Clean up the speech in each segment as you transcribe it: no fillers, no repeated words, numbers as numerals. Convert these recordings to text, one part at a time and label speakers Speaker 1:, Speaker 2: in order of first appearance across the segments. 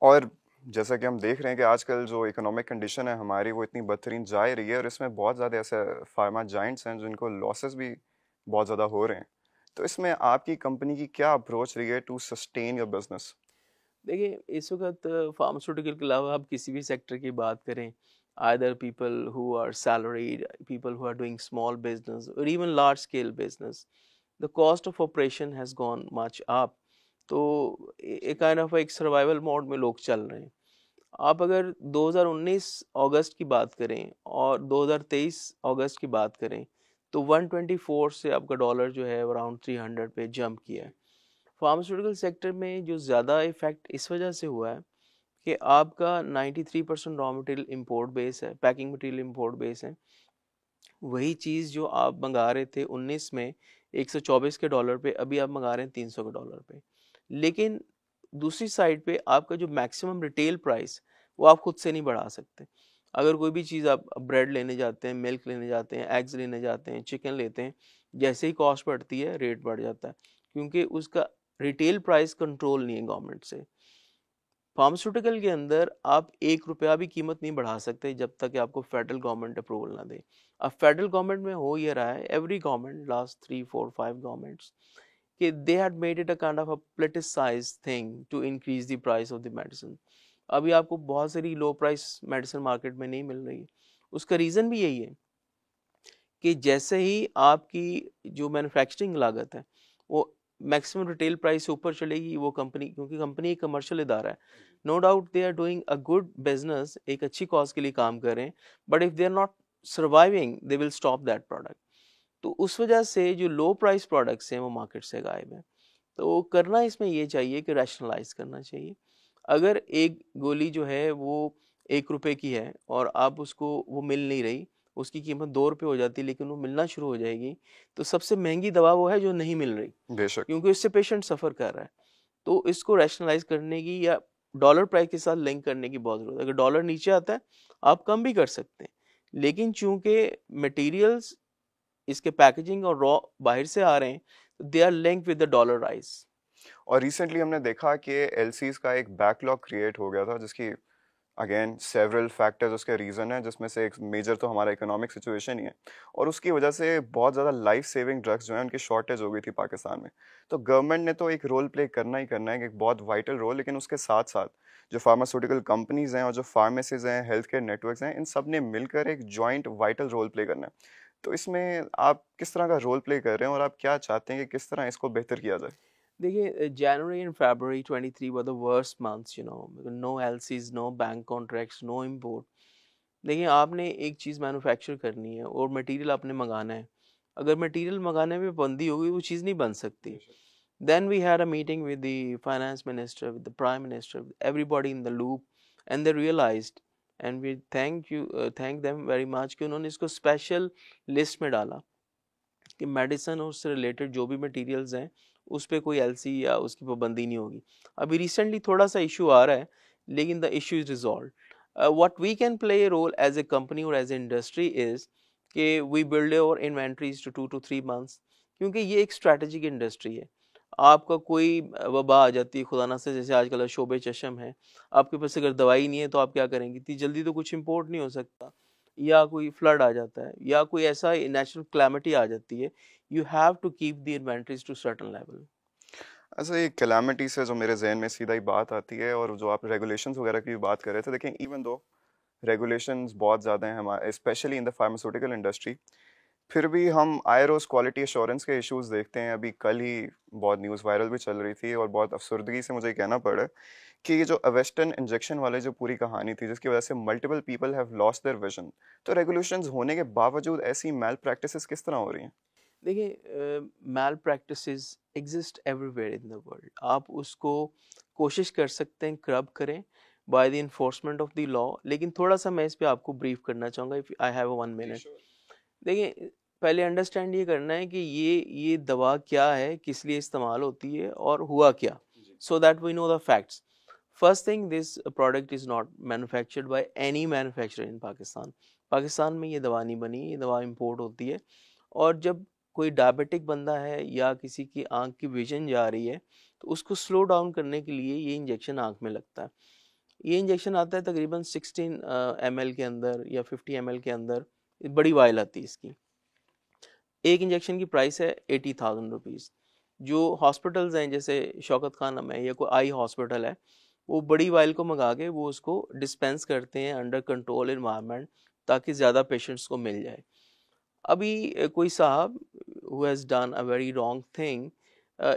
Speaker 1: और जैसा कि हम देख रहे हैं कि आजकल जो इकोनॉमिक कंडीशन है हमारी वो इतनी बदतरीन जा ही रही है और इसमें बहुत ज़्यादा ऐसे फार्मा जाइंट्स हैं जिनको लॉसेस भी बहुत ज़्यादा हो रहे हैं। तो इसमें आपकी कंपनी की क्या अप्रोच रही है टू सस्टेन योर बिजनेस?
Speaker 2: देखिए, इस वक़्त फार्मास्यूटिकल के अलावा आप किसी भी सेक्टर की बात करें, either people who are salaried, people who are doing small business और even large scale business, the cost of operation has gone much up. तो ए काइंड ऑफ एक सर्वाइवल मोड में लोग चल रहे हैं। आप अगर 2019 अगस्त की बात करें और 2023 अगस्त की बात करें, तो 124 से आपका डॉलर जो है अराउंड 300 पे जंप किया है। फार्मास्यूटिकल सेक्टर में जो ज़्यादा इफेक्ट इस वजह से हुआ है कि आपका 93% रॉ मटेरियल इंपोर्ट बेस है, पैकिंग मटेरियल इंपोर्ट बेस है। वही चीज़ जो आप मंगा रहे थे 19 में 124 के डॉलर पे, अभी आप मंगा रहे हैं 300 के डॉलर पे। लेकिन दूसरी साइड पे आपका जो मैक्सिमम रिटेल प्राइस, वो आप खुद से नहीं बढ़ा सकते। अगर कोई भी चीज़ आप ब्रेड लेने जाते हैं, मिल्क लेने जाते हैं, एग्स लेने जाते हैं, चिकन लेते हैं, जैसे ही कॉस्ट बढ़ती है रेट बढ़ जाता है, क्योंकि उसका रिटेल प्राइस कंट्रोल नहीं है गवर्नमेंट से। फार्मास्यूटिकल के अंदर आप 1 रुपया भी कीमत नहीं बढ़ा सकते जब तक कि आपको फेडरल गवर्नमेंट अप्रूवल ना दे। अब फेडरल गवर्नमेंट में हो ये रहा है, एवरी गवर्नमेंट लास्ट 3, 4, 5 गवर्नमेंट्स कि they had made it a kind of a politicized thing to increase the price of the medicine. अभी आपको बहुत सारी लो प्राइस मेडिसिन मार्केट में नहीं मिल रही है। उसका रीज़न भी यही है कि जैसे ही आपकी जो मैन्युफैक्चरिंग लागत है, वो मैक्सिमम रिटेल प्राइस से ऊपर चलेगी, वो कंपनी, क्योंकि कंपनी एक कमर्शियल इदारा है, no doubt they are doing a good business, एक अच्छी कॉज के लिए काम कर रहे हैं, but if they are not surviving they will stop that product. तो उस वजह से जो लो प्राइस प्रोडक्ट्स हैं वो मार्केट से गायब हैं। तो करना इसमें ये चाहिए कि रैशनलाइज करना चाहिए। अगर एक गोली जो है वो 1 रुपए की है और आप उसको, वो मिल नहीं रही, उसकी कीमत 2 रुपए हो जाती है, लेकिन वो मिलना शुरू हो जाएगी, तो सबसे महंगी दवा वो है जो नहीं मिल रही,
Speaker 1: बेशक।
Speaker 2: क्योंकि इससे पेशेंट सफ़र कर रहा है। तो इसको रैशनलाइज करने की या डॉलर प्राइस के साथ लिंक करने की बहुत ज़रूरत है। अगर डॉलर नीचे आता है, आप कम भी कर सकते हैं, लेकिन चूंकि मटेरियल्स, इसके पैकेजिंग और रॉ बाहर से आ रहे हैं, they are linked with the dollar rise.
Speaker 1: और रिसेंटली हमने देखा कि एलसीज का एक बैकलॉग क्रिएट हो गया था जिसकी अगेन सेवरल फैक्टर्स उसके रीज़न है, जिसमें से एक मेजर तो हमारा इकोनॉमिक सिचुएशन ही है। और उसकी वजह से बहुत ज़्यादा लाइफ सेविंग ड्रग्स जो हैं उनकी शॉर्टेज हो गई थी पाकिस्तान में। तो गवर्नमेंट ने तो एक रोल प्ले करना ही करना है, एक बहुत वाइटल रोल, लेकिन उसके साथ साथ जो फार्मास्यूटिकल कंपनीज हैं और जो फार्मेसीज हैं, हेल्थ केयर नेटवर्क्स हैं, इन सब ने मिलकर एक जॉइंट वाइटल रोल प्ले करना है। तो इसमें आप किस तरह का रोल प्ले कर रहे हैं और आप क्या चाहते हैं कि किस तरह इसको बेहतर किया जाए?
Speaker 2: देखिए, January and February 23 were the worst months, no LCs, no bank contracts, no import. देखिए, आपने एक चीज़ मैन्युफैक्चर करनी है और मटेरियल आपने मंगाना है। अगर मटेरियल मंगाने में पाबंदी होगी, वो चीज़ नहीं बन सकती। Then we had a meeting with the finance minister, with the prime minister, everybody in the loop, and they realized, and we thank them very much कि उन्होंने इसको स्पेशल लिस्ट में डाला कि मेडिसिन और उससे रिलेटेड जो भी मटेरियल्स हैं, उस पे कोई एलसी या उसकी पाबंदी नहीं होगी। अभी रिसेंटली थोड़ा सा इशू आ रहा है, लेकिन the issue is resolve. What we can play a role as a company और एज ए इंडस्ट्री इज कि वी बिल्ड और इन्वेंट्रीज टू 2 to 3 months, क्योंकि ये एक स्ट्रैटेजिक इंडस्ट्री है। आपका कोई वबा आ जाती है खुदा ना से, जैसे आजकल शोबे चशम है, आपके पास अगर दवाई नहीं है तो आप क्या करेंगे, इतनी जल्दी तो कुछ इंपोर्ट नहीं हो सकता, या कोई फ्लड आ जाता है या कोई ऐसा नेचुरल क्लैमिटी आ जाती है, you have to keep the inventories to certain level.
Speaker 1: अच्छा, ये कैलामिटी से जो मेरे जहन में सीधा ही बात आती है, और जो आप रेगुलेशंस वगैरह की भी बात कर रहे थे, देखें इवन दो रेगुलेशंस बहुत ज़्यादा हैं हमारे, specially in the pharmaceutical industry, फिर भी हम आयरोस क्वालिटी एश्योरेंस के इश्यूज देखते हैं। अभी कल ही बहुत न्यूज़ वायरल भी चल रही थी और बहुत अफसरदगी से मुझे ये कहना पड़ा कि ये जो अवेस्टन इंजेक्शन वाले जो पूरी कहानी थी जिसकी वजह से multiple people have lost their vision, तो रेगुलेशंस होने के बावजूद ऐसी मैल प्रैक्टिसेस किस तरह हो रही हैं?
Speaker 2: देखिए, malpractices exist everywhere in the world. आप उसको कोशिश कर सकते हैं करब करें by the enforcement of the law, लेकिन थोड़ा सा मैं इस पे आपको ब्रीफ करना चाहूँगा, इफ आई हैव 1 मिनट। देखिए, पहले अंडरस्टैंड ये करना है कि ये दवा क्या है, किस लिए इस्तेमाल होती है और हुआ क्या, so that we know the facts. First thing, this product is not manufactured by any manufacturer in Pakistan. Pakistan में ये दवा नहीं बनी, ये दवा इंपोर्ट होती है। और जब कोई डायबिटिक बंदा है या किसी की आंख की विजन जा रही है, तो उसको स्लो डाउन करने के लिए ये इंजेक्शन आंख में लगता है। ये इंजेक्शन आता है तकरीबन 16 ml के अंदर या 50 ml के अंदर, बड़ी वायल आती है इसकी। एक इंजेक्शन की प्राइस है 80,000 रुपीज़। जो हॉस्पिटल्स हैं जैसे शौकत खानम है या कोई आई हॉस्पिटल है, वो बड़ी वायल को मंगा के वो उसको डिस्पेंस करते हैं अंडर कंट्रोल इन्वायरमेंट, ताकि ज़्यादा पेशेंट्स को मिल जाए। अभी कोई साहब who has done a very wrong thing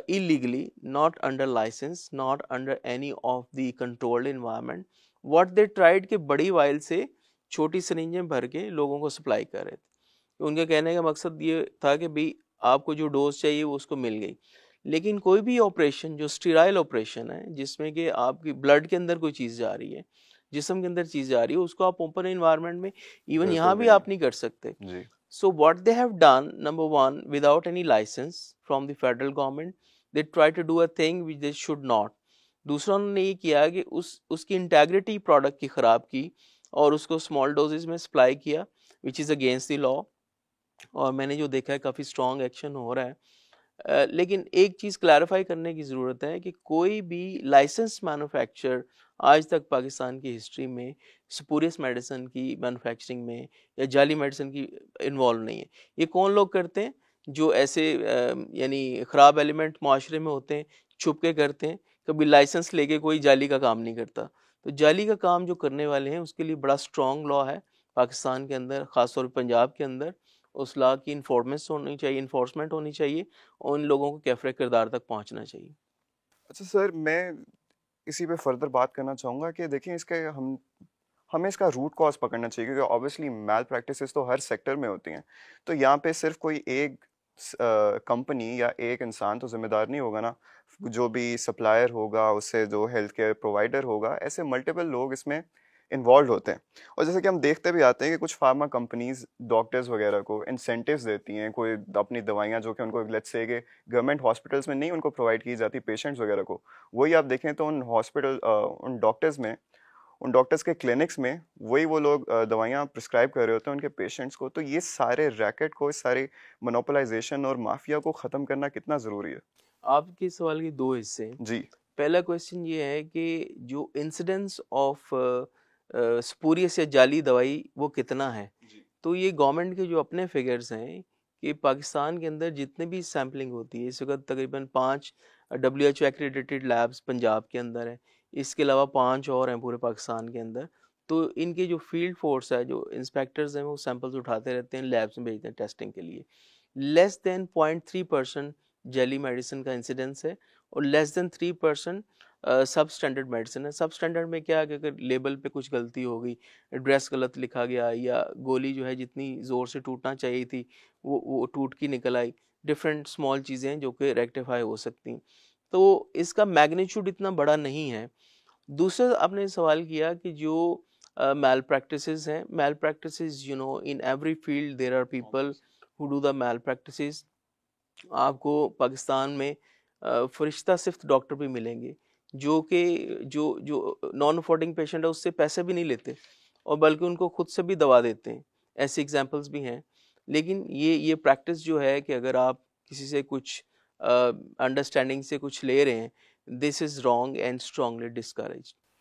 Speaker 2: illegally, not under license, not under any of the controlled environment, what they tried कि बड़ी वायल से छोटी सिरिंजें भर के लोगों को सप्लाई कर रहे थे। उनके कहने का मकसद ये था कि भाई आपको जो डोज चाहिए वो उसको मिल गई। लेकिन कोई भी ऑपरेशन जो स्टीराइल ऑपरेशन है, जिसमें कि आपकी ब्लड के अंदर कोई चीज़ जा रही है, जिस्म के अंदर चीज़ जा रही है, उसको आप ओपन इन्वायरमेंट में इवन
Speaker 1: बिल्कुल
Speaker 2: यहाँ
Speaker 1: भी
Speaker 2: भी
Speaker 1: नहीं।
Speaker 2: आप नहीं कर सकते।
Speaker 1: जी।
Speaker 2: So what they have done, number one, without any license from the federal government, they try to do a thing which they should not. दूसरा उन्होंने ये किया कि उसकी इंटेग्रिटी प्रोडक्ट की ख़राब की और उसको स्मॉल डोजेज में सप्लाई किया, which is against the law. और मैंने जो देखा है काफ़ी स्ट्रॉन्ग एक्शन हो रहा है। लेकिन एक चीज़ क्लैरिफाई करने की ज़रूरत है कि कोई भी लाइसेंस मैन्युफैक्चर आज तक पाकिस्तान की हिस्ट्री में स्पूरियस मेडिसिन की मैन्युफैक्चरिंग में या जाली मेडिसिन की इन्वॉल्व नहीं है। ये कौन लोग करते हैं? जो ऐसे यानी ख़राब एलिमेंट माशरे में होते हैं, छुप के करते हैं। कभी लाइसेंस लेके कोई जाली का काम नहीं करता। तो जाली का काम जो करने वाले हैं उसके लिए बड़ा स्ट्रॉन्ग लॉ है पाकिस्तान के अंदर, ख़ासतौर पर पंजाब के अंदर। उस लॉ की इन्फोर्समेंट होनी चाहिए और उन लोगों को कैफरे किरदार तक पहुंचना चाहिए।
Speaker 1: अच्छा सर, मैं इसी पे फर्दर बात करना चाहूँगा कि देखिए इसके हमें इसका रूट कॉज पकड़ना चाहिए, क्योंकि ऑब्वियसली मैल प्रैक्टिसेस तो हर सेक्टर में होती हैं। तो यहाँ पे सिर्फ कोई एक कंपनी या एक इंसान तो जिम्मेदार नहीं होगा ना। जो भी सप्लायर होगा, उससे जो हेल्थ केयर प्रोवाइडर होगा, ऐसे मल्टीपल लोग इसमें इन्वॉल्व होते हैं। और जैसे कि हम देखते भी आते हैं कि कुछ फार्मा कंपनीज डॉक्टर्स वगैरह को इंसेंटिव्स देती हैं, कोई अपनी दवाइयाँ जो कि उनको लेट्स से कि गवर्नमेंट हॉस्पिटल्स में नहीं उनको प्रोवाइड की जाती पेशेंट्स वगैरह को, वही आप देखें तो उन डॉक्टर्स के क्लिनिक्स में वही वो लोग दवाइयाँ प्रिस्क्राइब कर रहे होते हैं उनके पेशेंट्स को। तो ये सारे रैकेट को, इस सारे मोनोपोलाइजेशन और माफिया को ख़त्म करना कितना ज़रूरी है?
Speaker 2: आपके सवाल के दो हिस्से हैं।
Speaker 1: जी।
Speaker 2: पहला क्वेश्चन ये है कि जो इंसिडेंस ऑफ स्पूरियस या जाली दवाई वो कितना है।
Speaker 1: जी।
Speaker 2: तो ये गवर्नमेंट के जो अपने फिगर्स हैं कि पाकिस्तान के अंदर जितने भी सैम्पलिंग होती है इस वक्त तकरीबन 5 WHO एक्रेडिटेड लैब्स पंजाब के अंदर है। इसके अलावा 5 और हैं पूरे पाकिस्तान के अंदर। तो इनके जो फील्ड फोर्स है, जो इंस्पेक्टर्स हैं, वो सैंपल्स उठाते रहते हैं, लैब्स में भेजते हैं टेस्टिंग के लिए। लेस देन 0.3% जेली मेडिसिन का इंसिडेंस है और लेस देन 3% सब स्टैंडर्ड मेडिसिन है। सब स्टैंडर्ड में क्या है कि अगर लेबल पे कुछ गलती हो गई, एड्रेस गलत लिखा गया या गोली जो है जितनी ज़ोर से टूटना चाहिए थी वो टूट की निकल आई, डिफरेंट स्मॉल चीज़ें हैं जो कि रेक्टिफाई हो सकती। तो इसका मैग्नीट्यूड इतना बड़ा नहीं है। दूसरा आपने सवाल किया कि जो मैल प्रैक्टिसेस हैं, malpractices in every field there are people who do the malpractices. आपको पाकिस्तान में फरिश्ता सिर्फ डॉक्टर भी मिलेंगे जो कि जो जो नॉन अफोर्डिंग पेशेंट है उससे पैसे भी नहीं लेते और बल्कि उनको खुद से भी दवा देते हैं। ऐसे एग्जांपल्स भी हैं। लेकिन ये प्रैक्टिस जो है कि अगर आप किसी से कुछ अंडरस्टैंडिंग से कुछ ले रहे हैं, this is wrong and strongly discouraged.